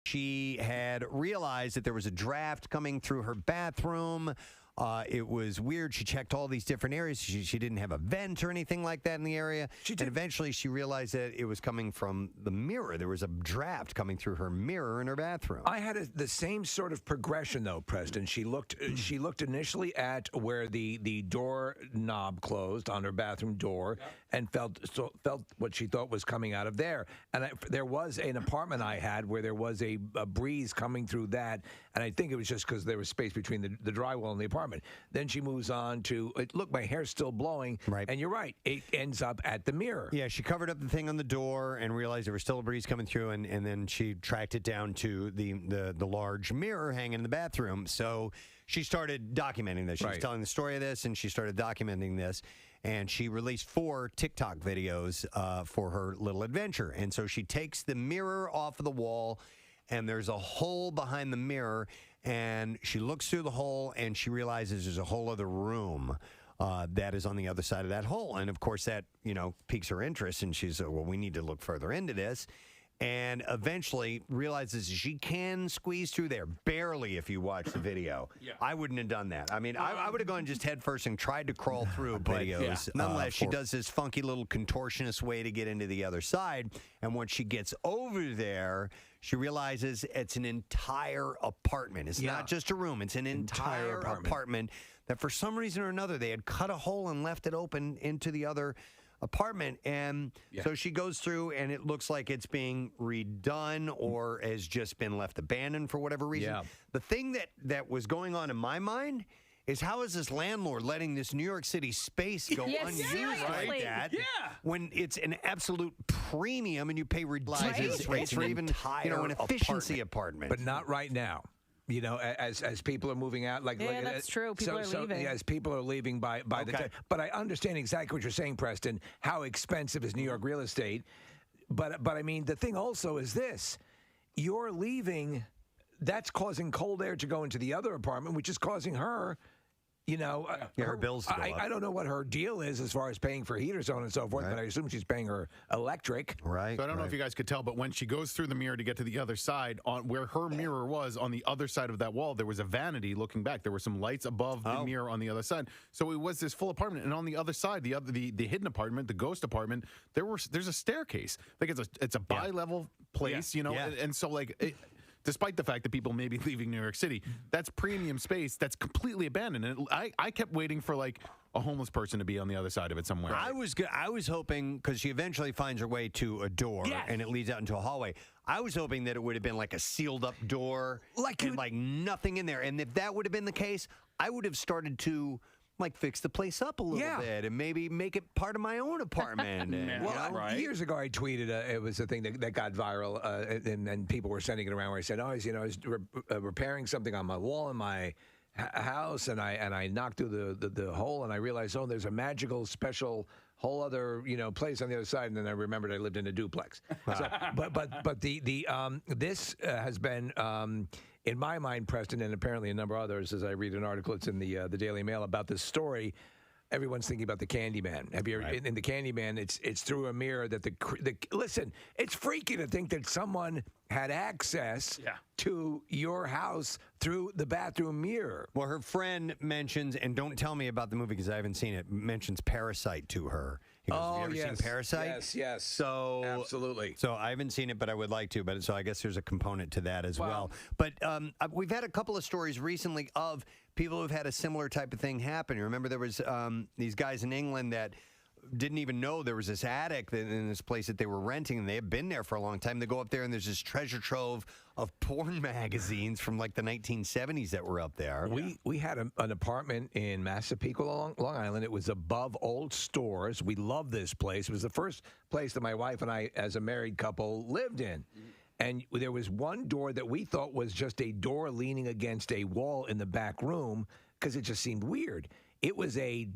She had realized that there was a draft coming through her bathroom. It was weird. She checked all these different areas. She didn't have a vent or anything like that in the area. And eventually she realized that it was coming from the mirror. There was a draft coming through her mirror in her bathroom. I had the same sort of progression, though, Preston. She looked initially at where the door knob closed on her bathroom door and felt what she thought was coming out of there. And there was an apartment I had where there was a breeze coming through that. And I think it was just because there was space between the drywall and the apartment. Then she moves on to, look, my hair's still blowing. Right. And you're right. It ends up at the mirror. Yeah, she covered up the thing on the door and realized there was still a breeze coming through, and then she tracked it down to the large mirror hanging in the bathroom. So she started documenting this. She was telling the story of this, and she started documenting this. And she released 4 TikTok videos for her little adventure. And so she takes the mirror off of the wall, and there's a hole behind the mirror, and she looks through the hole, and she realizes there's a whole other room that is on the other side of that hole. And, of course, that, piques her interest, and she's, well, we need to look further into this. And eventually realizes she can squeeze through there, barely, if you watch the video. Yeah. I wouldn't have done that. I mean, I would have gone just head first and tried to crawl through videos. Nonetheless, she does this funky little contortionist way to get into the other side. And once she gets over there, she realizes it's an entire apartment. It's not just a room. It's an entire apartment that for some reason or another, they had cut a hole and left it open into the other apartment. And so she goes through, and it looks like it's being redone or has just been left abandoned for whatever reason. Yeah. The thing that was going on in my mind is, how is this landlord letting this New York City space go unused like that when it's an absolute premium and you pay ridiculous rates for even an efficiency apartment? But not right now. As people are moving out, that's true. People are leaving. As people are leaving by the time. But I understand exactly what you're saying, Preston. How expensive is New York real estate? But I mean, the thing also is this: you're leaving. That's causing cold air to go into the other apartment, which is causing her. Her bills to go up. I don't know what her deal is as far as paying for heaters, so on and so forth, but I assume she's paying her electric. Right. So I don't know if you guys could tell, but when she goes through the mirror to get to the other side, on where her mirror was, on the other side of that wall, there was a vanity looking back. There were some lights above the mirror on the other side. So it was this full apartment, and on the other side, the hidden apartment, the ghost apartment, there's a staircase. Like it's a bi-level place, and so despite the fact that people may be leaving New York City, that's premium space that's completely abandoned. And I kept waiting for a homeless person to be on the other side of it somewhere. I was hoping, because she eventually finds her way to a door and it leads out into a hallway. I was hoping that it would have been like a sealed up door, like nothing in there. And if that would have been the case, I would have started to fix the place up a little bit and maybe make it part of my own apartment. Years ago I tweeted, it was a thing that got viral, and people were sending it around where I said, I was repairing something on my wall in my house, and I knocked through the hole, and I realized, there's a magical, special whole other place on the other side, and then I remembered I lived in a duplex. So, but this has been. In my mind, Preston, and apparently a number of others, as I read an article, it's in the Daily Mail about this story. Everyone's thinking about the Candyman. Have you ever, in the Candyman? It's through a mirror that listen. It's freaky to think that someone had access to your house through the bathroom mirror. Well, her friend mentions, and don't tell me about the movie because I haven't seen it, mentions Parasite to her. He goes, have you ever seen Parasite? Yes. So absolutely. So I haven't seen it, but I would like to. But so I guess there's a component to that as well. But we've had a couple of stories recently of people who've had a similar type of thing happen. You remember there was these guys in England that didn't even know there was this attic in this place that they were renting, and they had been there for a long time. They go up there, and there's this treasure trove of porn magazines from the 1970s that were up there. We had an apartment in Massapequa, Long Island. It was above old stores. We loved this place. It was the first place that my wife and I, as a married couple, lived in. And there was one door that we thought was just a door leaning against a wall in the back room because it just seemed weird. It was a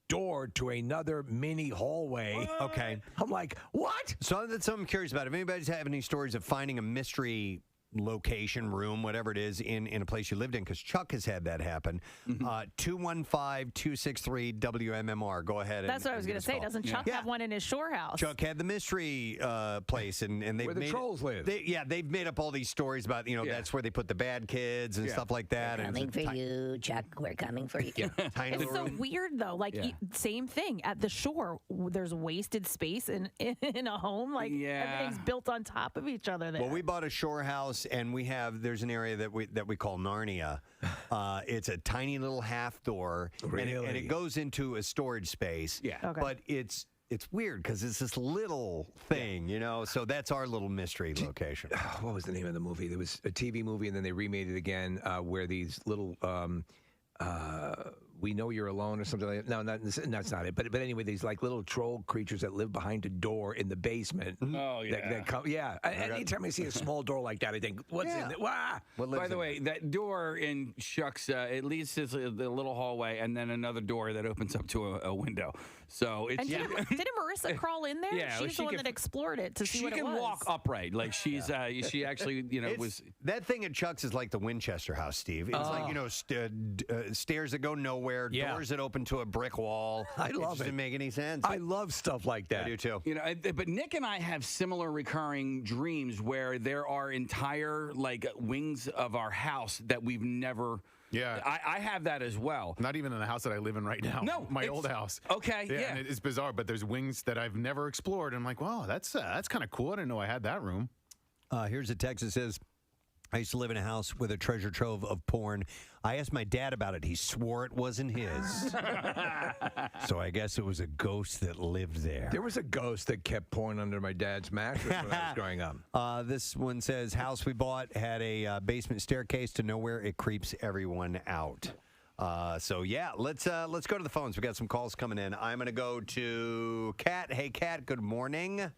door to another mini hallway. Okay. I'm like, what? So that's something I'm curious about. If anybody's have any stories of finding a mystery location, room, whatever it is, in a place you lived in, because Chuck has had that happen. 215-263-WMMR. Go ahead. That's what I was going to say. Doesn't Chuck have one in his shore house? Chuck had the mystery place, and they've where the made trolls live. They've made up all these stories about, that's where they put the bad kids and stuff like that. We're coming for you, Chuck. We're coming for you. Tiny It's so room. weird, though. Like, same thing. At the shore, there's wasted space in a home. Like, everything's built on top of each other there. Well, we bought a shore house, and there's an area that we call Narnia. It's a tiny little half door, Really? and it goes into a storage space. Yeah. Okay. But it's weird because it's this little thing, So that's our little mystery location. What was the name of the movie? There was a TV movie, and then they remade it again, where these little. We Know You're Alone or something like that. No, that's not it. But anyway, these like little troll creatures that live behind a door in the basement. Oh, yeah. That come, anytime I see a small door like that, I think, what's in it? Wah! By the way, that door in Chuck's, at least is the little hallway, and then another door that opens up to a window. So it's. And didn't Marissa crawl in there? Yeah, she's the one that explored it to see what it was. She can walk upright. Like she actually, was. That thing at Chuck's is like the Winchester house, Steve. It's like, stairs that go nowhere, doors that open to a brick wall. I love it. Doesn't make any sense. I love stuff like that. I do too. But Nick and I have similar recurring dreams where there are entire wings of our house that we've never. Yeah. I have that as well. Not even in the house that I live in right now. No, my old house. Okay, yeah. And it's bizarre, but there's wings that I've never explored. I'm like, wow, that's kind of cool. I didn't know I had that room. Here's a text that says, I used to live in a house with a treasure trove of porn. I asked my dad about it. He swore it wasn't his. So I guess it was a ghost that lived there. There was a ghost that kept porn under my dad's mattress when I was growing up. This one says, house we bought had a basement staircase to nowhere. It creeps everyone out. Let's go to the phones. We got some calls coming in. I'm going to go to Kat. Hey, Kat, good morning.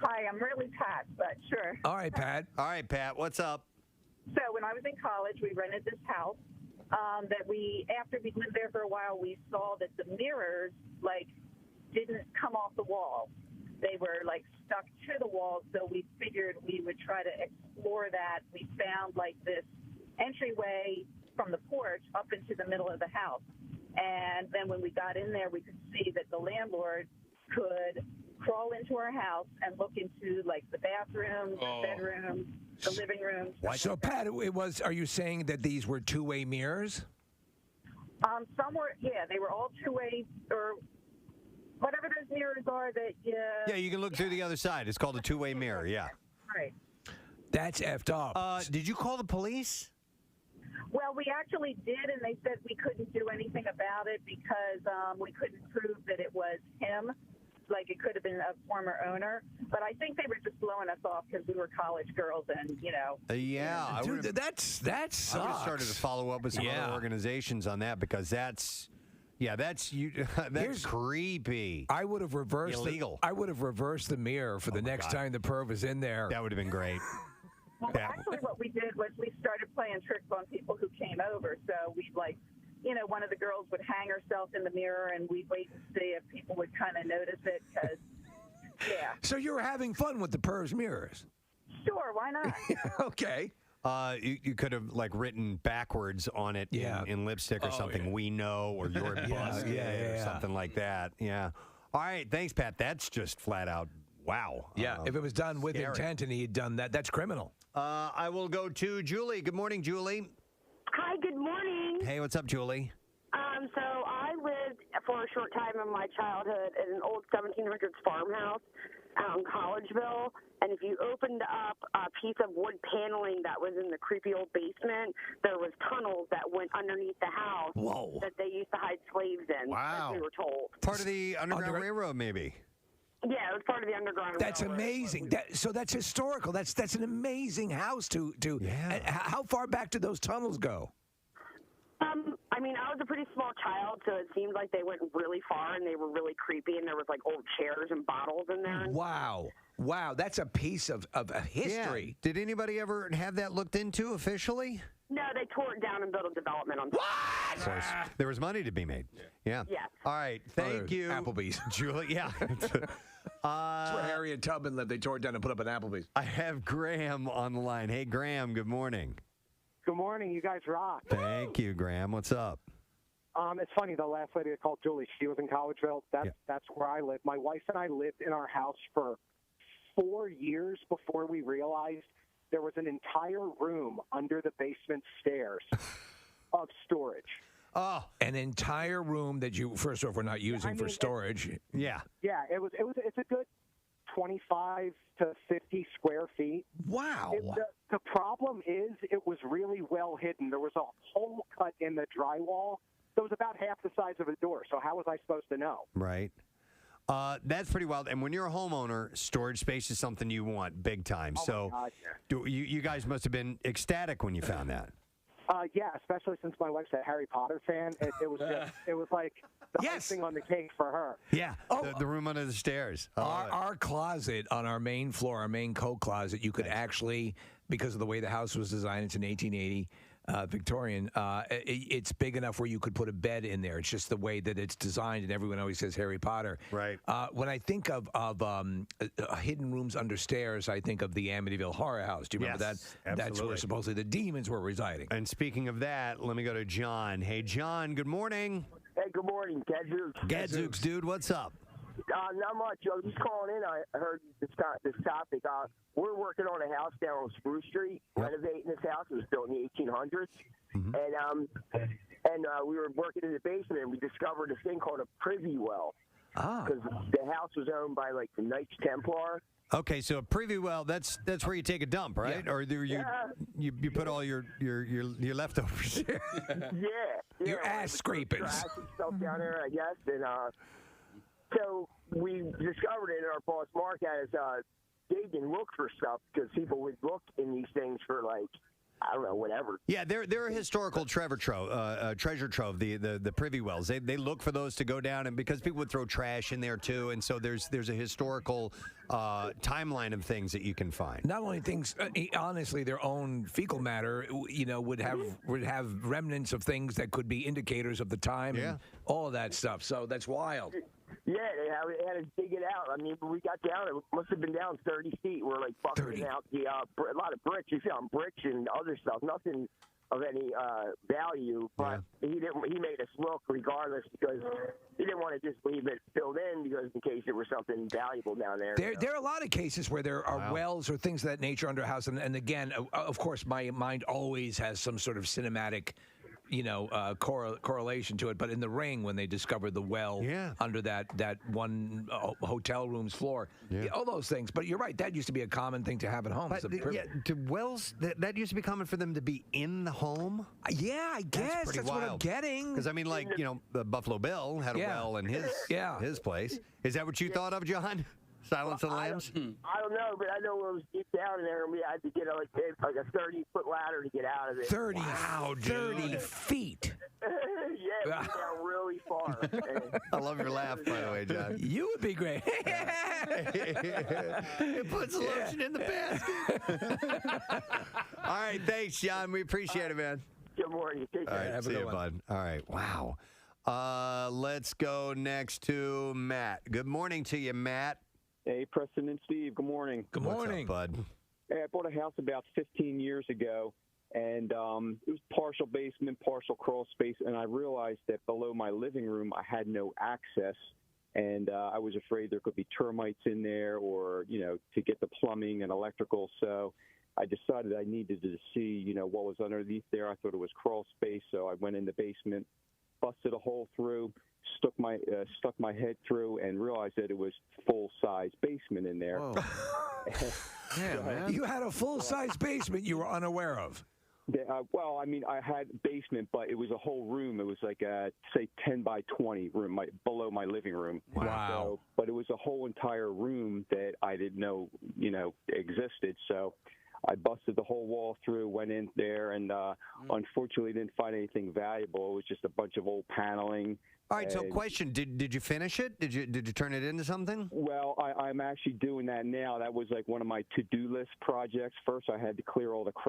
Hi, I'm really Pat, but sure. All right, Pat. What's up? So when I was in college, we rented this house after we lived there for a while, we saw that the mirrors, didn't come off the wall. They were, stuck to the wall, so we figured we would try to explore that. We found, this entryway from the porch up into the middle of the house. And then when we got in there, we could see that the landlord could crawl into our house and look into the bathroom, the bedroom, the living room. So Pat, are you saying that these were two-way mirrors? Some were, they were all two-way or whatever those mirrors are that Yeah, you can look through the other side. It's called a two-way mirror, yeah. Right. That's effed up. Did you call the police? Well, we actually did, and they said we couldn't do anything about it because we couldn't prove that it was him. It could have been a former owner, but I think they were just blowing us off because we were college girls, and Yeah, Dude, that sucks. I would have started to follow up with some other organizations on that because that's creepy. I would have reversed illegal. I would have reversed the mirror for the next time the perv is in there. That would have been great. Well, actually, what we did was we started playing tricks on people who came over. So we'd one of the girls would hang herself in the mirror, and we'd wait and see if people would kind of notice it. Because, So you were having fun with the perv's mirrors? Sure, why not? Okay. You could have written backwards on it in lipstick or something. Yeah. We know, or you're busted, or something like that. Yeah. All right. Thanks, Pat. That's just flat out wow. Yeah. If it was done with scary. intent and he had done that, that's criminal. I will go to Julie. Good morning, Julie. Hi, good morning. Hey, what's up, Julie? So I lived for a short time in my childhood in an old 1700s farmhouse out in Collegeville. And if you opened up a piece of wood paneling that was in the creepy old basement, there was tunnels that went underneath the house that they used to hide slaves in, as we were told. Part of the Underground Railroad, maybe. Yeah, it was part of the Underground That's Railroad. amazing. So that's historical. That's an amazing house to. Yeah. How far back did those tunnels go? I was a pretty small child, so it seemed like they went really far, and they were really creepy, and there was old chairs and bottles in there. Wow, that's a piece of history. Yeah. Did anybody ever have that looked into officially? No, they tore it down and built a development on top. Of course. There was money to be made. Yeah. Yes. All right. Thank you. Applebee's. Julie. Yeah. That's where Harry and Tubman lived. They tore it down and put up an Applebee's. I have Graham on the line. Hey, Graham, good morning. Good morning. You guys rock. Thank you, Graham. What's up? It's funny. The last lady I called Julie, she was in Collegeville. That's where I live. My wife and I lived in our house for 4 years before we realized there was an entire room under the basement stairs of storage. Oh, an entire room that you, first off, were not using for storage. Yeah. Yeah, it's a good 25 to 50 square feet. Wow. The problem is it was really well hidden. There was a hole cut in the drywall that was about half the size of a door. So how was I supposed to know? Right. That's pretty wild. And when you're a homeowner, storage space is something you want big time. Oh so my God, yeah. you guys must have been ecstatic when you found that. Yeah, especially since my wife's a Harry Potter fan. It was like the icing on the cake for her. Yeah, the room under the stairs. Our closet on our main floor, our main co-closet, you could actually, because of the way the house was designed, it's an 1880 Victorian, it's big enough where you could put a bed in there. It's just the way that it's designed, and everyone always says Harry Potter. Right. When I think of hidden rooms under stairs, I think of the Amityville Horror House. Do you remember that? Absolutely. That's where supposedly the demons were residing. And speaking of that, let me go to John. Hey, John, good morning. Hey, good morning, Gadzooks. Gadzooks, dude, what's up? Not much. I was just calling in. I heard this topic. We're working on a house down on Spruce Street, renovating this house. It was built in the 1800s. Mm-hmm. And we were working in the basement, and we discovered this thing called a privy well. Because the house was owned by, like, the Knights Templar. Okay, so a privy well, that's where you take a dump, right? Yeah. Or you put all your leftovers. Your ass scrapings. Trash and stuff down there, I guess. And so we discovered it, and our boss Mark had us dig and look for stuff because people would look in these things for, like, I don't know, whatever. Yeah, they're a historical treasure trove. The privy wells. They look for those to go down, and because people would throw trash in there too, and so there's a historical timeline of things that you can find. Not only things, honestly, their own fecal matter, would have remnants of things that could be indicators of the time, and all of that stuff. So that's wild. Yeah, they had to dig it out. I mean, when we got down, it must have been down 30 feet. We're like bucketing out a lot of bricks. We found bricks and other stuff. Nothing of any value, but he made us look regardless because he didn't want to just leave it filled in because in case there was something valuable down there. There are a lot of cases where there are wells or things of that nature under a house, and again, of course, my mind always has some sort of cinematic correlation to it. But in the Ring, when they discovered the well under that one hotel room's floor, all those things. But you're right, that used to be a common thing to have at home. Do wells, that used to be common for them to be in the home? Yeah, I guess that's what I'm getting. Because, I mean, like, the Buffalo Bill had a well in his place. Is that what you thought of, John? Silence of the Lambs? I don't know, but I know it was deep down in there, and we had to get like a 30-foot ladder to get out of it. 30 feet. Yeah, we went down really far. I love your laugh, by the way, John. You would be great. It puts lotion in the basket. All right, thanks, John. We appreciate it, man. Good morning. Take care. All right, see you, bud. All right, wow. Let's go next to Matt. Good morning to you, Matt. Hey, Preston and Steve. Good morning. Good morning, bud. Hey, I bought a house about 15 years ago, and it was partial basement, partial crawl space, and I realized that below my living room I had no access, and I was afraid there could be termites in there or, to get the plumbing and electrical. So I decided I needed to see, what was underneath there. I thought it was crawl space, so I went in the basement, busted a hole through, stuck my head through, and realized that it was full-size basement in there. Yeah, man. You had a full-size basement you were unaware of. Well, I mean, I had basement, but it was a whole room. It was like a, say, 10 by 20 room below my living room. Wow. So, but it was a whole entire room that I didn't know, existed. So I busted the whole wall through, went in there, and unfortunately didn't find anything valuable. It was just a bunch of old paneling. All right, so question, did you finish it? Did you turn it into something? Well, I'm actually doing that now. That was like one of my to-do list projects. First, I had to clear all the crap